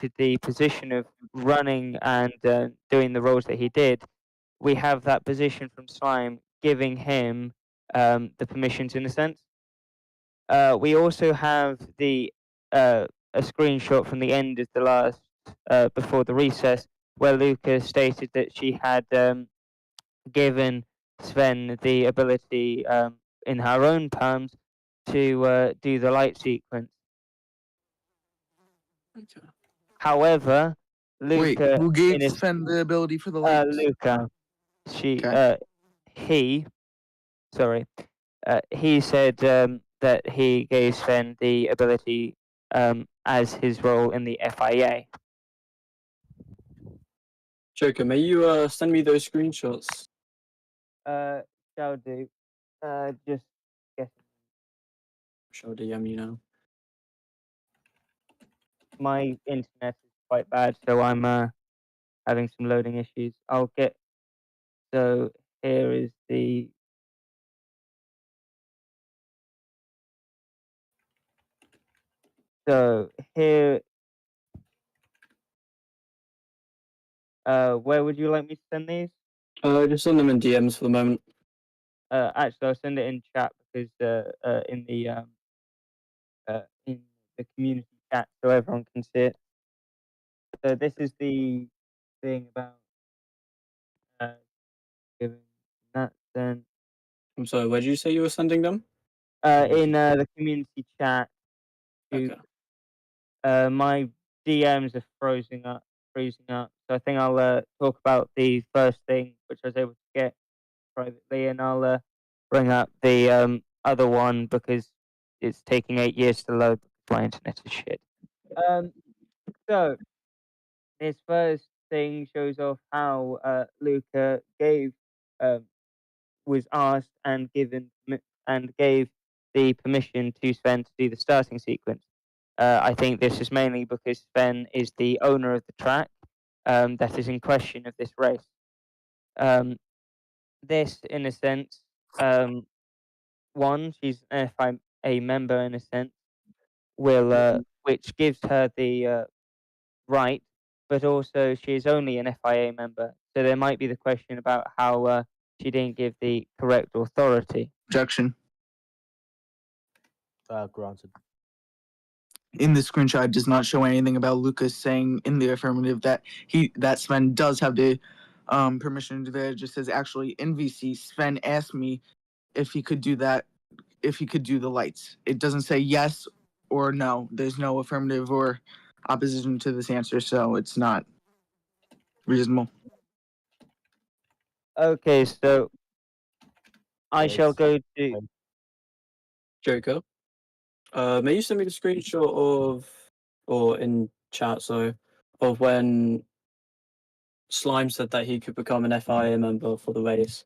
accepted the position of running and doing the roles that he did, we have that position from Slime giving him the permissions in a sense. We also have a screenshot from the end of the last before the recess where Luca stated that she had given Sven the ability in her own terms to do the light sequence. Okay. However, Wait, Luca who gave Sven the ability for the lights? Luca, she Okay. he he said that he gave Sven the ability as his role in the FIA. Joker, may you send me those screenshots? Shall do. Just guess. Shall DM you now. My internet is quite bad, so I'm having some loading issues. I'll get. So here is the. So here. Where would you like me to send these? Just send them in DMs for the moment. Actually, I'll send it in chat because in the community chat, so everyone can see it. So this is the thing about giving that then I'm sorry, where did you say you were sending them? in the community chat. Okay. My DMs are freezing up. So I think I'll talk about the first thing which I was able to get privately, and I'll bring up the other one because it's taking 8 years to load because my internet is shit. So this first thing shows off how Luca was asked and gave the permission to Sven to do the starting sequence. I think this is mainly because Sven is the owner of the track that is in question of this race. This, in a sense, one, she's an FIA member in a sense, which gives her the right, but also she is only an FIA member. So there might be the question about how she didn't give the correct authority. Objection. Granted. In the screenshot, it does not show anything about Lucas saying in the affirmative that Sven does have the permission to do that. It just says actually in VC, Sven asked me if he could do that, if he could do the lights. It doesn't say yes or no. There's no affirmative or opposition to this answer, so it's not reasonable. Okay, so I shall go to Joker, may you send me the screenshot or in chat, of when Slime said that he could become an FIA member for the race?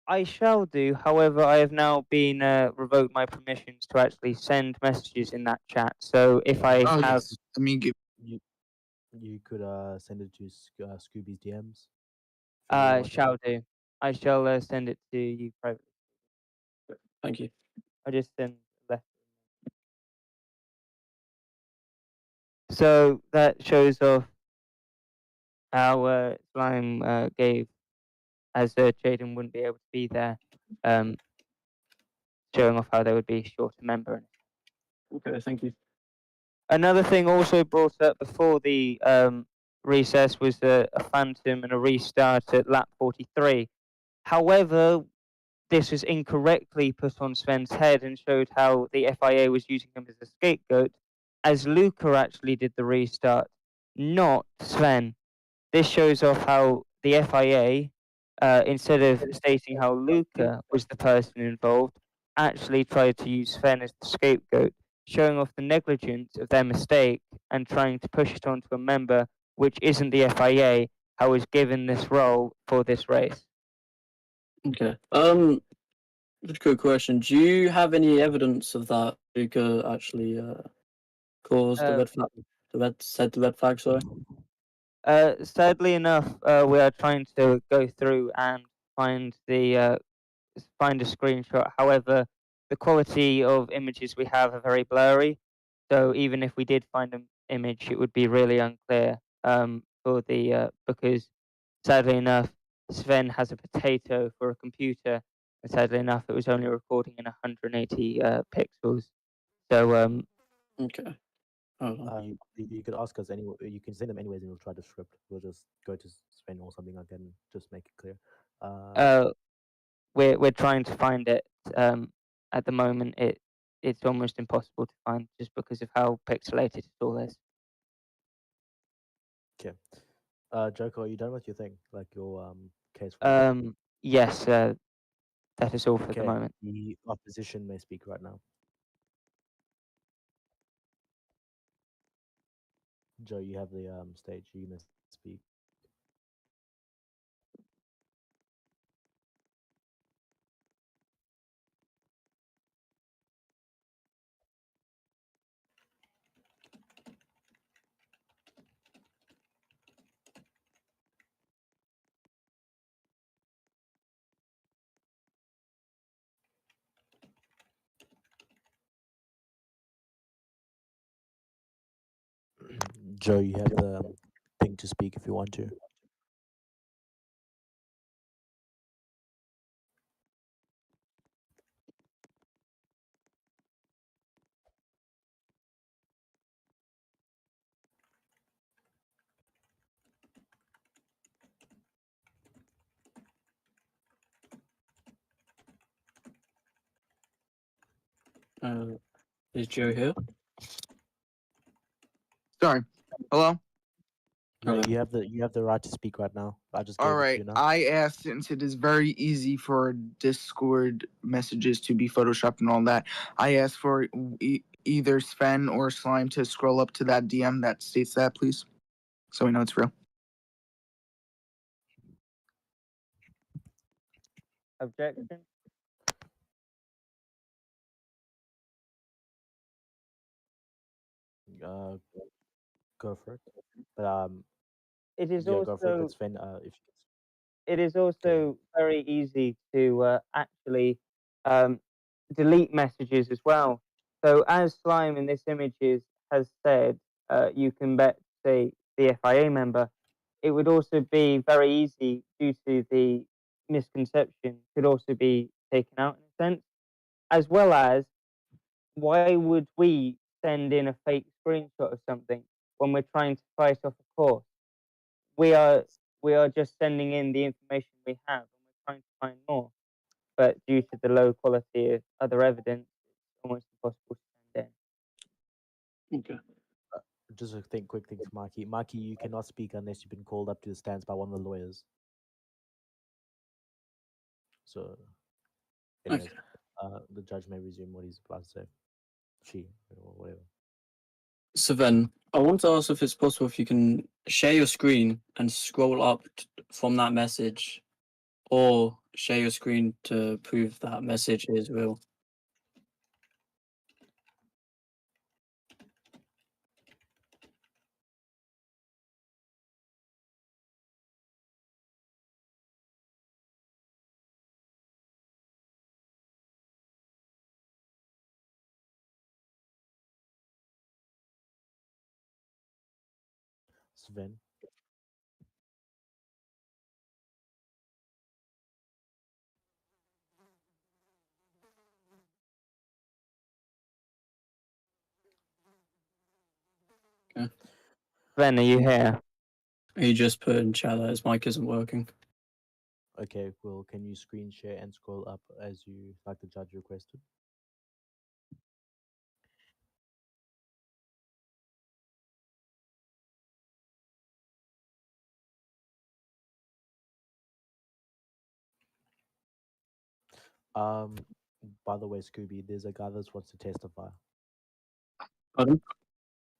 I shall do. However, I have now been revoked my permissions to actually send messages in that chat. So if I have, yes. Let me give. You could send it to Scooby's DMs. shall do. I shall send it to you privately. Thank you. I just send left. So that shows off how Slime gave, as Jaden wouldn't be able to be there, showing off how there would be a shorter member. Okay, thank you. Another thing also brought up before the recess was a phantom and a restart at lap 43. However, this was incorrectly put on Sven's head and showed how the FIA was using him as a scapegoat, as Luca actually did the restart, not Sven. This shows off how the FIA, instead of stating how Luca was the person involved, actually tried to use Sven as the scapegoat, showing off the negligence of their mistake and trying to push it onto a member which isn't the FIA, who was given this role for this race. Okay. Just a quick question. Do you have any evidence of that Luca actually caused the red flag? Said the red flag, sorry. Sadly enough, we are trying to go through and find a screenshot. However, the quality of images we have are very blurry. So even if we did find image, it would be really unclear for the because sadly enough, Sven has a potato for a computer, and sadly enough, it was only recording in 180 pixels. So Okay. Hold on. You could ask us anyway. You can send them anyways, and we'll try the script. We'll just go to Sven or something like that and just make it clear. we're trying to find it. At the moment, it's almost impossible to find just because of how pixelated it all is. Okay. Joker, are you done with your thing? Like your case? Yes, that is all for the Okay. moment. The opposition may speak right now. Joe, you have the stage. You may speak. Joe, you have the thing to speak if you want to. Is Joe here? Sorry. Hello? No, Hello. you have the right to speak right now. I just gave All it to right. you now. I asked, since it is very easy for Discord messages to be photoshopped and all that, I asked for either Sven or Slime to scroll up to that DM that states that, please, so we know it's real. Objection. Go for it. But It is yeah, go for it. also But Sven, if it is also very easy to actually um, delete messages as well. So as Slime in this has said, you can bet, say, the FIA member. It would also be very easy due to the misconception, could also be taken out in a sense, as well as why would we send in a fake screenshot of something when we're trying to fight off a course? We are we are just sending in the information we have, and we're trying to find more. But due to the low quality of other evidence, it's almost impossible to send in. Okay. just a quick thing for Mikey. Mikey, you cannot speak unless you've been called up to the stands by one of the lawyers. So, anyways, Okay. the judge may resume what he's about to say. She or whatever. Sven, I want to ask if it's possible if you can share your screen and scroll up from that message, or share your screen to prove that message is real. Sven. Sven, are you here? He just put in chat that his mic isn't working. Okay, well, can you screen share and scroll up as you like the judge requested? By the way, Scooby, there's a guy that wants to testify. Pardon?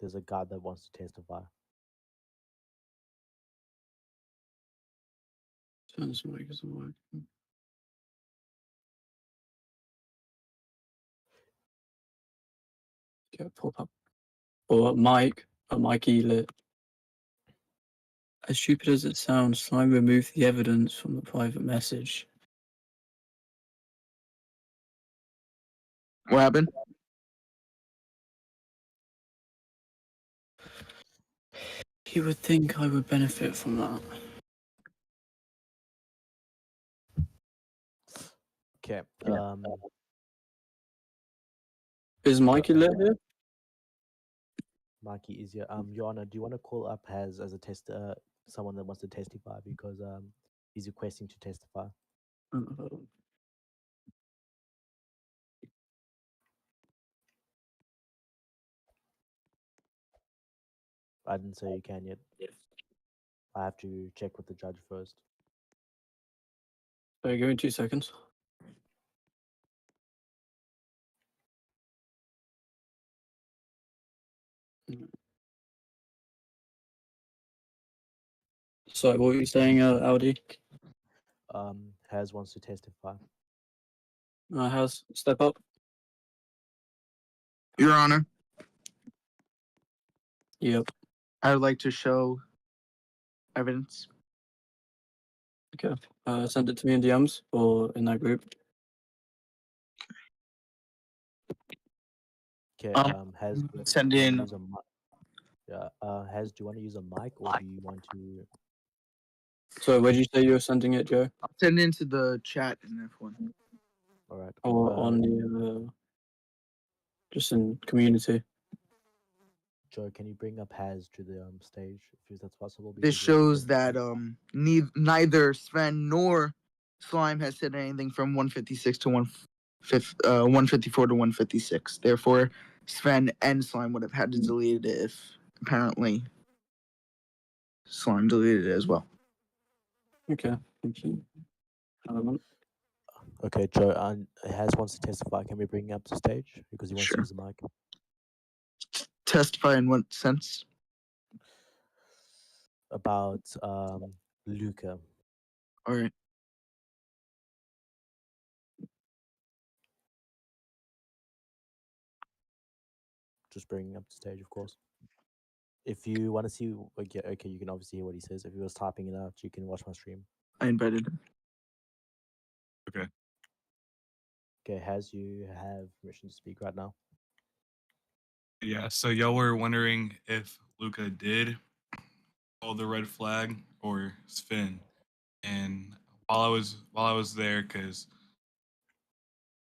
There's a guy that wants to testify. His mic isn't working. Okay, pop up. Or Mikey lit. As stupid as it sounds, Slime removed the evidence from the private message. What happened? You would think I would benefit from that. Okay. Is Mikey lit here? Mikey is here. Your Honor, do you want to call up as a test someone that wants to testify because he's requesting to testify. I didn't say you can yet. I have to check with the judge first. Sorry, give me 2 seconds. Sorry, what were you saying, Audi? Has wants to testify. How's step up? Your Honor, Yep. I would like to show evidence. Okay. Send it to me in DMs or in that group. Okay. Has Send do you wanna in. use a yeah. Has do you want to use a mic or do you want to? So where did you say you were sending it, Joe? I'll send it into the chat in F1. All right. Or on the just in community? Joe, can you bring up Has to the stage if that's possible? This because we have to shows get- that neither Sven nor Slime has said anything from 156 to 154 to 156. Therefore, Sven and Slime would have had to delete it if apparently Slime deleted it as well. Okay. Thank you. Okay, Joe. Has wants to testify. Can we bring him up to stage because he wants Sure. to use the mic? Testify in what sense? About Luca. All right. Just bring him up to stage, of course. If you want to see, okay, you can obviously hear what he says. If he was typing it out, you can watch my stream. I invited him. Okay, Has you have permission to speak right now? Yeah, so y'all were wondering if Luca did call the red flag or Sven. And while I was there, because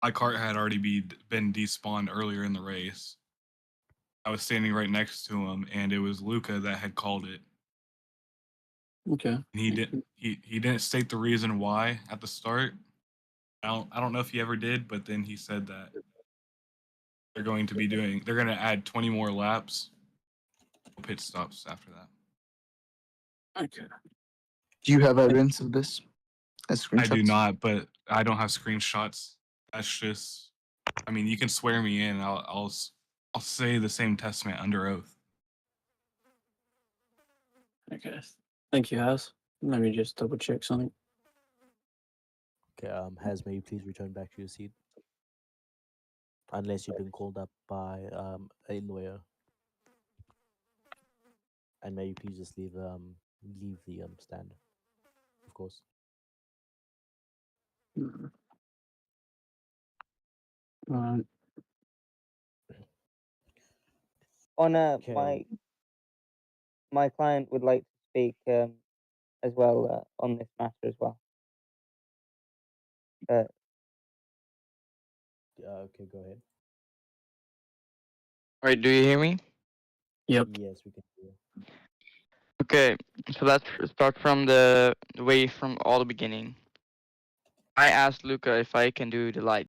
my cart had already been despawned earlier in the race, I was standing right next to him, and it was Luca that had called it. Okay. And he didn't state the reason why at the start. I don't know if he ever did, but then he said that they're going to add 20 more laps, pit stops after that. Okay. Do you have evidence of this? As I do screenshots? not, but I don't have screenshots. That's just, I mean, you can swear me in. I'll say the same testament under oath. Okay. Thank you, Has. Let me just double check something. Okay, Has, may you please return back to your seat? Unless you've been called up by a lawyer. And may you please just leave the stand, of course. Honor, Okay. my client would like to speak as well on this matter as well. Okay, go ahead. Right, do you hear me? Yep. Yes, we can hear you. Okay, so let's start from the way from all the beginning. I asked Luca if I can do the light.